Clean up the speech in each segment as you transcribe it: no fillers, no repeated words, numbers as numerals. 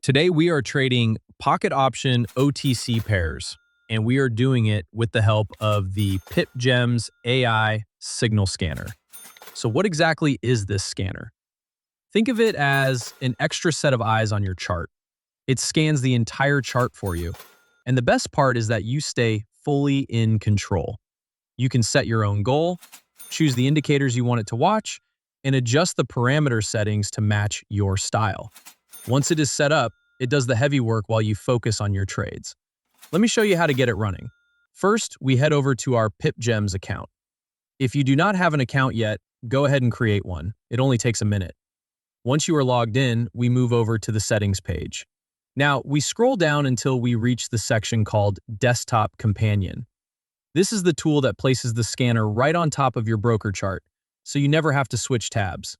Today we are trading pocket option OTC pairs, and we are doing it with the help of the PipGems AI signal scanner. So what exactly is this scanner? Think of it as an extra set of eyes on your chart. It scans the entire chart for you. And the best part is that you stay fully in control. You can set your own goal, choose the indicators you want it to watch, and adjust the parameter settings to match your style. Once it is set up, it does the heavy work while you focus on your trades. Let me show you how to get it running. First, we head over to our PipGems account. If you do not have an account yet, go ahead and create one. It only takes a minute. Once you are logged in, we move over to the settings page. Now, we scroll down until we reach the section called Desktop Companion. This is the tool that places the scanner right on top of your broker chart, so you never have to switch tabs.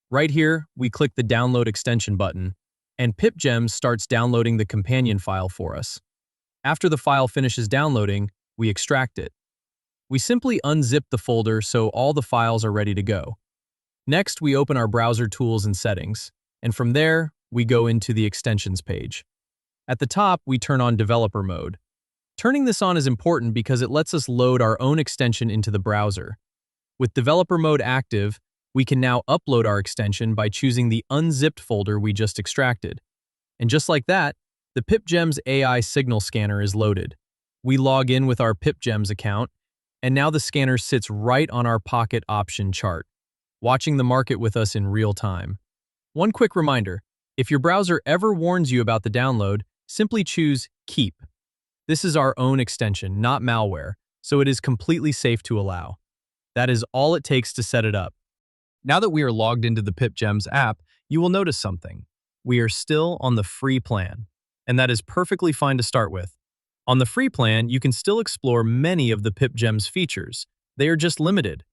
Right here, we click the Download Extension button, and PipGems starts downloading the companion file for us. After the file finishes downloading, we extract it. We simply unzip the folder so all the files are ready to go. Next, we open our browser tools and settings, and from there, we go into the extensions page. At the top, we turn on developer mode. Turning this on is important because it lets us load our own extension into the browser. With developer mode active, we can now upload our extension by choosing the unzipped folder we just extracted. And just like that, the PipGems AI signal scanner is loaded. We log in with our PipGems account, and now the scanner sits right on our pocket option chart, watching the market with us in real time. One quick reminder, if your browser ever warns you about the download, simply choose Keep. This is our own extension, not malware, so it is completely safe to allow. That is all it takes to set it up. Now that we are logged into the PipGems app, you will notice something. We are still on the free plan, and that is perfectly fine to start with. On the free plan, you can still explore many of the PipGems features. They are just limited.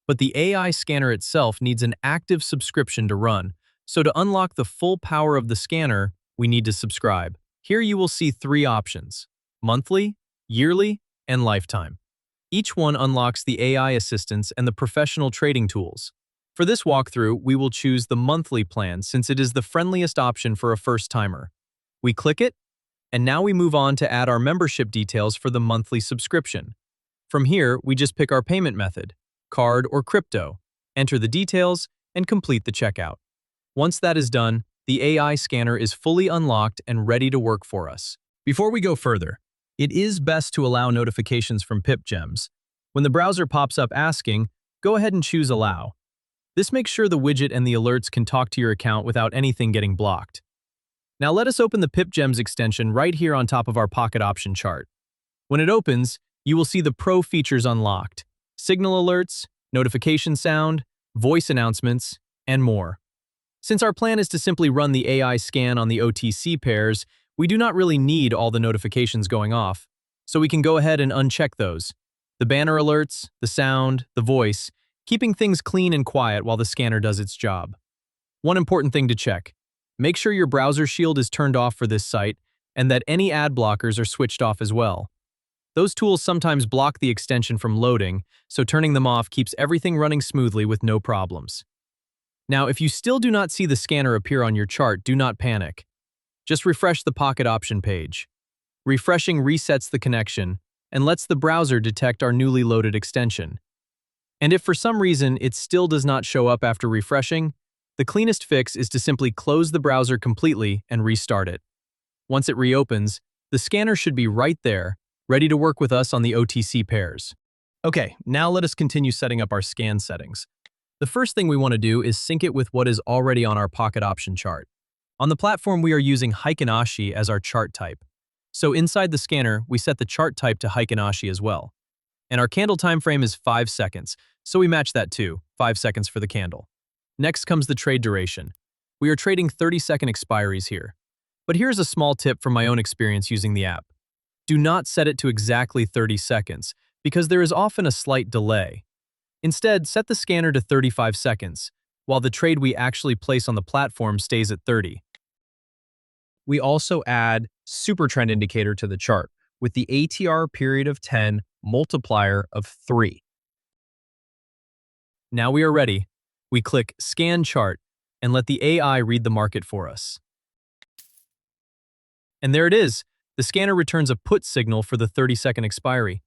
But the AI scanner itself needs an active subscription to run, so to unlock the full power of the scanner, we need to subscribe. Here you will see three options: monthly, yearly, and lifetime. Each one unlocks the AI assistance and the professional trading tools. For this walkthrough, we will choose the monthly plan since it is the friendliest option for a first-timer. We click it, and now we move on to add our membership details for the monthly subscription. From here, we just pick our payment method, card or crypto, enter the details, and complete the checkout. Once that is done, the AI scanner is fully unlocked and ready to work for us. Before we go further, it is best to allow notifications from PipGems. When the browser pops up asking, go ahead and choose Allow. This makes sure the widget and the alerts can talk to your account without anything getting blocked. Now let us open the PipGems extension right here on top of our pocket option chart. When it opens, you will see the Pro features unlocked: signal alerts, notification sound, voice announcements, and more. Since our plan is to simply run the AI scan on the OTC pairs, we do not really need all the notifications going off, so we can go ahead and uncheck those. The banner alerts, the sound, the voice, keeping things clean and quiet while the scanner does its job. One important thing to check: make sure your browser shield is turned off for this site and that any ad blockers are switched off as well. Those tools sometimes block the extension from loading, so turning them off keeps everything running smoothly with no problems. Now, if you still do not see the scanner appear on your chart, do not panic. Just refresh the pocket option page. Refreshing resets the connection and lets the browser detect our newly loaded extension. And if for some reason it still does not show up after refreshing, the cleanest fix is to simply close the browser completely and restart it. Once it reopens, the scanner should be right there, ready to work with us on the OTC pairs. Okay, now let us continue setting up our scan settings. The first thing we want to do is sync it with what is already on our pocket option chart. On the platform, we are using Heiken Ashi as our chart type. So inside the scanner, we set the chart type to Heiken Ashi as well. And our candle time frame is 5 seconds, so we match that too, 5 seconds for the candle. Next comes the trade duration. We are trading 30-second expiries here. But here's a small tip from my own experience using the app. Do not set it to exactly 30 seconds, because there is often a slight delay. Instead, set the scanner to 35 seconds, while the trade we actually place on the platform stays at 30. We also add super trend indicator to the chart with the ATR period of 10 multiplier of 3. Now we are ready. We click Scan Chart and let the AI read the market for us. And there it is. The scanner returns a put signal for the 30-second expiry.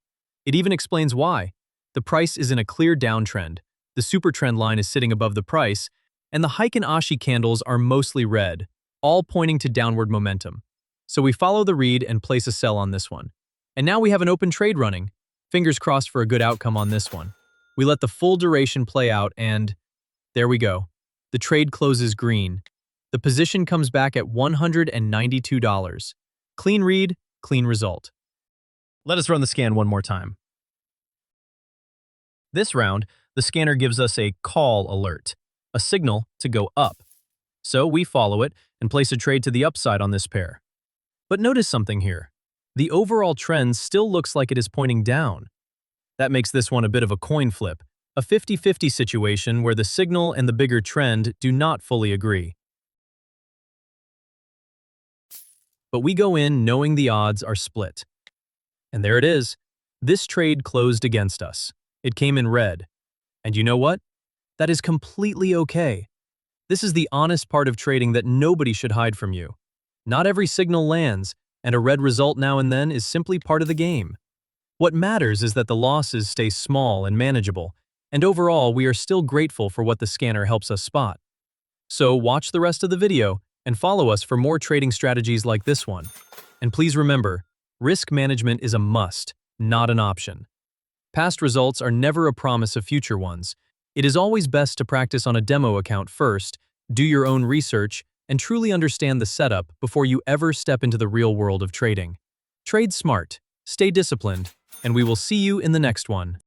It even explains why. The price is in a clear downtrend. The super trend line is sitting above the price, and the Heiken Ashi candles are mostly red, all pointing to downward momentum. So we follow the read and place a sell on this one. And now we have an open trade running. Fingers crossed for a good outcome on this one. We let the full duration play out and there we go. The trade closes green. The position comes back at $192. Clean read, clean result. Let us run the scan one more time. This round, the scanner gives us a call alert, a signal to go up. So we follow it and place a trade to the upside on this pair. But notice something here. The overall trend still looks like it is pointing down. That makes this one a bit of a coin flip, a 50-50 situation where the signal and the bigger trend do not fully agree. But we go in knowing the odds are split. And there it is. This trade closed against us. It came in red. And you know what? That is completely okay. This is the honest part of trading that nobody should hide from you. Not every signal lands, and a red result now and then is simply part of the game. What matters is that the losses stay small and manageable, and overall we are still grateful for what the scanner helps us spot. So watch the rest of the video and follow us for more trading strategies like this one. And please remember, risk management is a must, not an option. Past results are never a promise of future ones. It is always best to practice on a demo account first, do your own research, and truly understand the setup before you ever step into the real world of trading. Trade smart, stay disciplined, and we will see you in the next one.